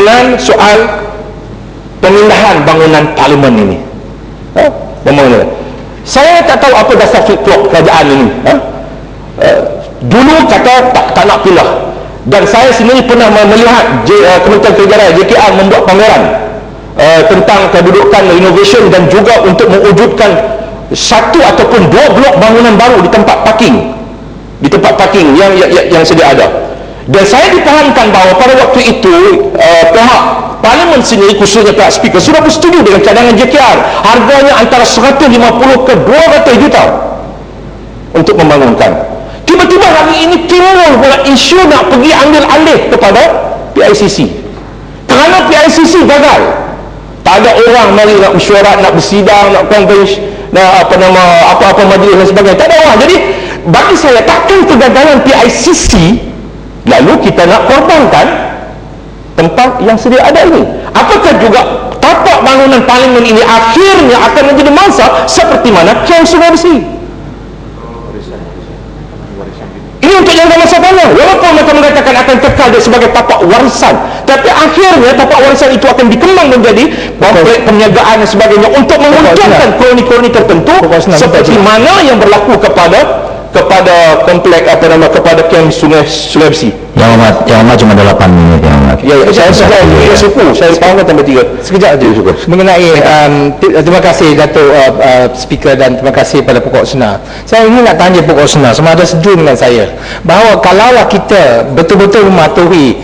dengan soal pemindahan bangunan parlimen ini. Pembangunan. Saya tak tahu apa dasar flip-flop kerajaan ini. Dulu kata tak nak pindah, dan saya sendiri pernah melihat Kementerian Kerja Raya JKR membuat pameran tentang kedudukan renovation dan juga untuk mewujudkan satu ataupun dua blok bangunan baru di tempat parking yang sedia ada. Dan saya dipahamkan bahawa pada waktu itu pihak parlimen sendiri, khususnya pihak speaker, sudah bersetuju dengan cadangan JKR, harganya antara 150 ke 200 juta untuk membangunkan. Tiba-tiba hari ini timbul pula isu nak pergi ambil alih kepada PICC, kerana PICC gagal. Tak ada orang mari nak mesyuarat, nak bersidang, nak konvensi, nak apa-apa majlis dan sebagainya. Tak ada orang. Jadi bagi saya, takkan kegagalan PICC lalu kita nak korbankan tempat yang sedia ada ini. Apakah juga tapak bangunan parlimen ini akhirnya akan menjadi mangsa seperti mana Kem Sungai Besi? Ini untuk jangka masa panjang. Walaupun mereka mengatakan akan kekal dia sebagai tapak warisan, tapi akhirnya tapak warisan itu akan dikembang menjadi komplek perniagaan dan sebagainya untuk menguntungkan koloni-koloni tertentu, seperti mana yang berlaku kepada komplek kepada Kem Sungai Besi. Yang amat cuma 8 minit yang amat. Saya suku, saya faham tambah 3. Sekejap je mengenai terima kasih Datuk Speaker, dan terima kasih pada Pokok Senar. Saya ingin nak tanya Pokok Senar sama ada setuju dengan saya bahawa kalaulah kita betul-betul mematuhi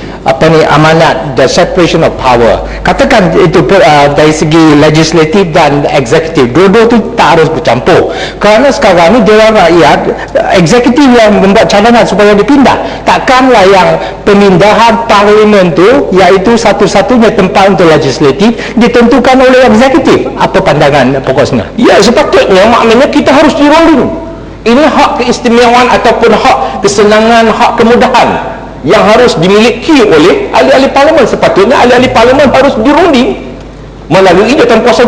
amanat the separation of power, katakan itu dari segi legislatif dan eksekutif, dua-dua tu tak harus bercampur, kerana sekarang ni Dewan Rakyat eksekutif yang membuat cadangan supaya dipindah. Takkanlah yang pemindahan parlimen tu, iaitu satu-satunya tempat untuk legislatif, ditentukan oleh eksekutif. Apa pandangan Pokok Senar? Ya, sepatutnya maknanya kita harus dirunding. Ini hak keistimewaan ataupun hak kesenangan, hak kemudahan yang harus dimiliki oleh ahli-ahli parlimen. Sepatutnya ahli-ahli parlimen harus dirunding melalui jawatan kuasa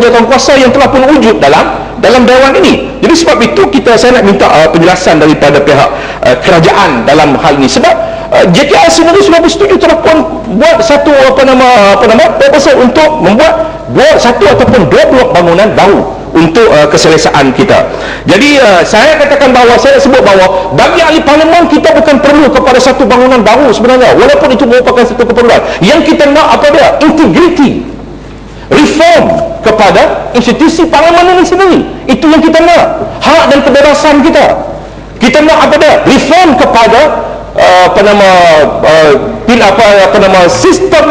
yang telah pun wujud dalam Dewan ini. Jadi sebab itu saya nak minta penjelasan daripada pihak kerajaan dalam hal ini. Sebab JKR sendiri sudah bersetuju, telah pun buat satu proposal untuk membuat satu ataupun dua blok bangunan baru untuk keselesaan kita. Jadi saya katakan bahawa, saya sebut bahawa bagi ahli parlimen kita bukan perlu kepada satu bangunan baru sebenarnya, walaupun itu merupakan satu keperluan. Yang kita nak apa dia? Integrity, reform kepada institusi parlimen ini sendiri. Itu yang kita nak. Hak dan kebebasan kita. Kita nak apa dia? Reform kepada sistem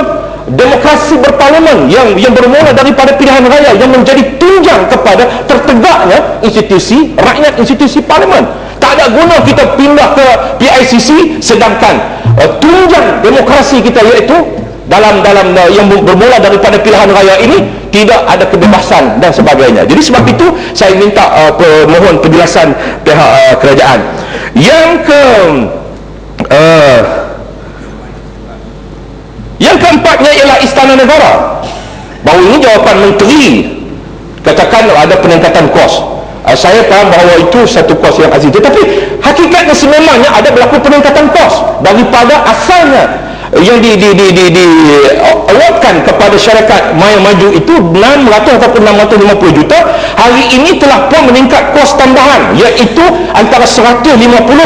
demokrasi berparlimen yang bermula daripada pilihan raya, yang menjadi tunjang kepada tertegaknya institusi rakyat, institusi parlimen. Tak ada guna kita pindah ke PICC sedangkan tunjang demokrasi kita, iaitu dalam yang bermula daripada pilihan raya ini tidak ada kebebasan dan sebagainya. Jadi sebab itu saya minta mohon penjelasan pihak kerajaan. Yang keempatnya ialah Istana Negara. Bahawa ini jawapan menteri, katakan ada peningkatan kos. Saya faham bahawa itu satu kos yang aziz, tetapi hakikatnya sememangnya ada berlaku peningkatan kos daripada asalnya yang awardkan kepada syarikat Maya Maju itu 600 ataupun 650 juta. Hari ini telah pun meningkat kos tambahan, iaitu antara 150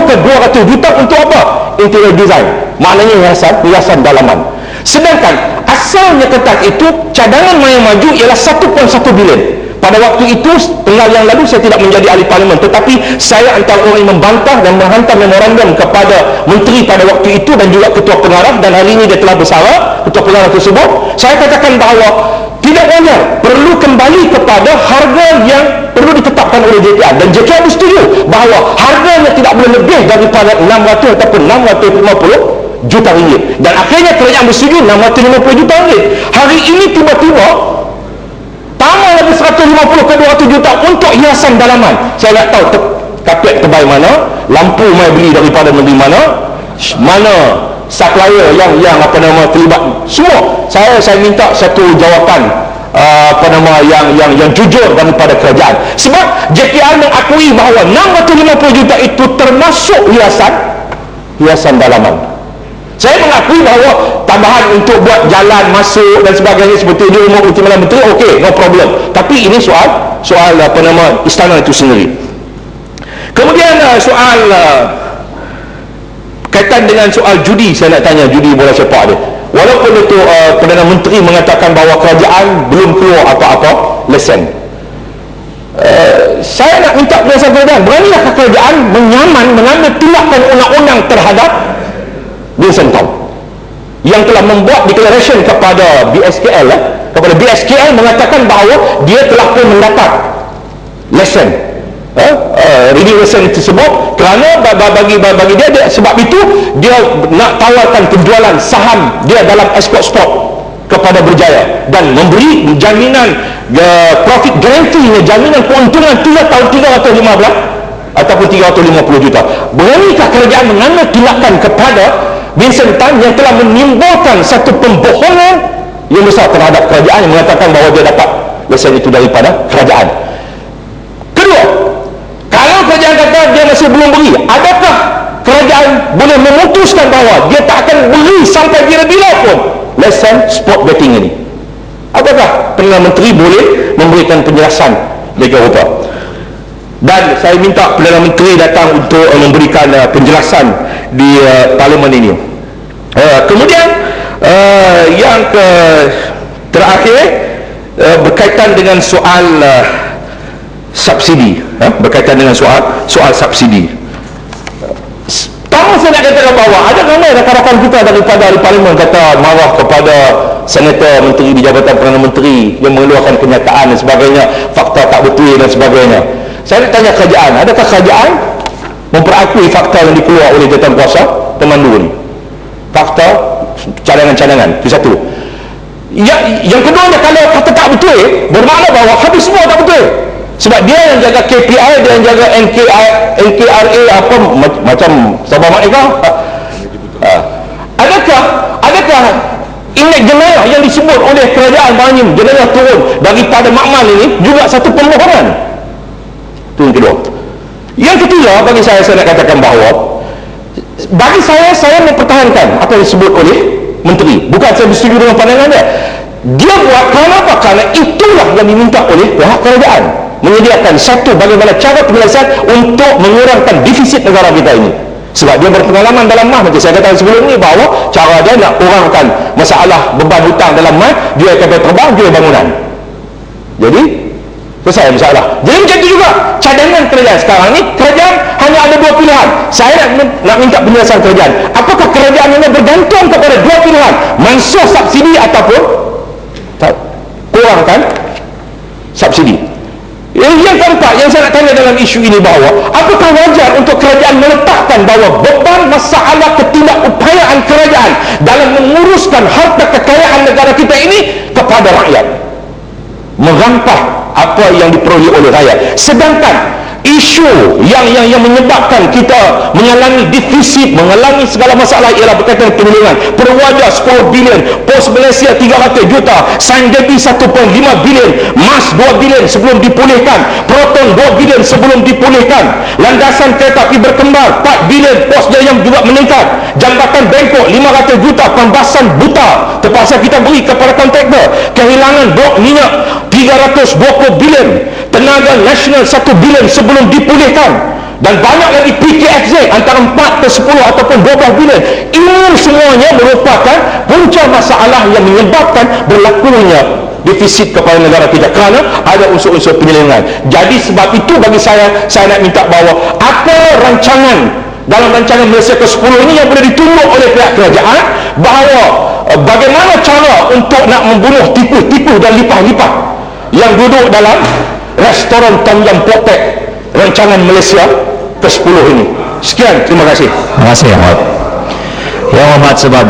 ke 200 juta untuk apa? Interior design, maknanya hiasan dalaman. Sedangkan asalnya ketat itu cadangan Maya Maju ialah 1.1 bilion. Pada waktu itu, tengah yang lalu, saya tidak menjadi ahli parlimen, tetapi saya antara orang yang membantah dan menghantar memorandum kepada menteri pada waktu itu dan juga ketua pengarah, dan hari ini dia telah bersara, ketua pengarah tersebut. Saya katakan bahawa tidak wajar, perlu kembali kepada harga yang perlu ditetapkan oleh JKR, dan JKR bersetuju bahawa harganya tidak boleh lebih daripada 600 ataupun 650 juta ringgit, dan akhirnya kerajaan bersetuju 650 juta ringgit. Hari ini tiba-tiba tambah lagi 150 ke 200 juta untuk hiasan dalaman. Saya nak tahu kapet tebal mana, lampu mai beli daripada negeri mana supplier yang terlibat, semua. Saya minta satu jawapan yang jujur daripada kerajaan. Sebab JKR mengakui bahawa 650 juta itu termasuk hiasan dalaman. Saya mengakui bahawa tambahan untuk buat jalan masuk dan sebagainya seperti di umur Timbalan Menteri, okey, no problem. Tapi ini soal apa nama istana itu sendiri. Kemudian soal kaitan dengan soal judi, saya nak tanya judi bola sepak dia. Walaupun itu Perdana Menteri mengatakan bahawa kerajaan belum keluar apa-apa lesen, saya nak minta penjelasan kerajaan. Beranilahkah kerajaan mengambil tindakan undang-undang terhadap Vincent Tan yang telah membuat declaration kepada BSKL, mengatakan bahawa dia telah pun mendapat lesen, reading lesen tersebut, kerana bagi dia, sebab itu dia nak tawarkan penjualan saham dia dalam Export Sport kepada Berjaya dan memberi jaminan profit guarantee, jaminan keuntungan 3 tahun 315 ataupun 350 juta. Beranikah kerajaan mengambil tindakan kepada Vincent Tan yang telah menimbulkan satu pembohongan yang besar terhadap kerajaan yang mengatakan bahawa dia dapat lesen itu daripada kerajaan? Kedua, kalau kerajaan kata dia masih belum beri, adakah kerajaan boleh memutuskan bahawa dia tak akan beri sampai bila-bila pun lesen sport betting ini? Apakah Perdana Menteri boleh memberikan penjelasan mereka rupa? Dan saya minta Perdana Menteri datang untuk memberikan penjelasan di Parlimen ini. Kemudian yang terakhir berkaitan dengan soal subsidi, berkaitan dengan soal subsidi. Pertama saya nak katakan bahawa ada ramai rakan-rakan kita daripada Parlimen kata marah kepada Senator Menteri di Jabatan Perdana Menteri yang mengeluarkan kenyataan dan sebagainya, fakta tak betul dan sebagainya. Saya nak tanya kerajaan, adakah kerajaan memperakui fakta yang dikeluar oleh jawatankuasa pemandu ini? Fakta, cadangan-cadangan, itu satu. Yang keduanya, kalau kata tak betul, bermakna bahawa habis semua tak betul. Sebab dia yang jaga KPI, dia yang jaga NKRA apa macam Sabah Maika. Adakah indeks jenayah yang disebut oleh kerajaan Bahrain, jenayah turun daripada makmal ini juga satu pembohongan? Itu yang kedua. Yang ketiga, bagi saya nak katakan bahawa bagi saya mempertahankan apa yang disebut oleh Menteri. Bukan saya bersetuju dengan pandangan dia buat kerana apa? Kerana itulah yang diminta oleh pihak kerajaan, menyediakan satu bagaimana cara penyelesaian untuk mengurangkan defisit negara kita ini. Sebab dia berpengalaman dalam MAS, macam saya katakan sebelum ni, bahawa cara dia nak kurangkan masalah beban hutang dalam MAS, jual kapal terbang, jual bangunan. Jadi selesai masalah. Jadi macam itu juga cadangan kerajaan sekarang ni, kerajaan hanya ada dua pilihan. Saya nak minta penjelasan kerajaan, apakah kerajaan ini bergantung kepada dua pilihan, mansuh subsidi ataupun kurangkan subsidi? Yang keempat yang saya nak tanya dalam isu ini, bahawa apakah wajar untuk kerajaan meletakkan bahawa beban masalah ketidakupayaan kerajaan dalam menguruskan harta kekayaan negara kita ini kepada rakyat, merampah apa yang diperoleh oleh rakyat, sedangkan isu yang menyebabkan kita mengalami defisit, mengalami segala masalah ialah berkaitan perlindungan perwajah 10 bilion, pos Malaysia 300 juta, Sandebi 1.5 bilion, MAS 2 bilion sebelum dipulihkan, Proton 2 bilion sebelum dipulihkan, landasan kereta api berkembar 4 bilion, pos Jayam juga meningkat, jambatan Bangkok 500 juta, pembahasan buta terpaksa kita beri kepada kontraktor, kehilangan blok minyak 320 bilion, tenaga nasional 1 bilion sebelum dipulihkan, dan banyak lagi PKFZ antara 4 ke 10 ataupun 12 bilion. Ini semuanya merupakan punca masalah yang menyebabkan berlakunya defisit kepada negara kita kerana ada unsur-unsur penyelewengan. Jadi sebab itu bagi saya nak minta bahawa apa rancangan dalam rancangan Malaysia ke-10 ini yang boleh ditunjuk oleh pihak kerajaan, bahawa bagaimana cara untuk nak membunuh tipu-tipu dan lipah-lipah yang duduk dalam restoran Tom Yam Potek rancangan Malaysia ke-10 ini. Sekian, terima kasih. Terima kasih, Yang Hormat. Yang Hormat, sebab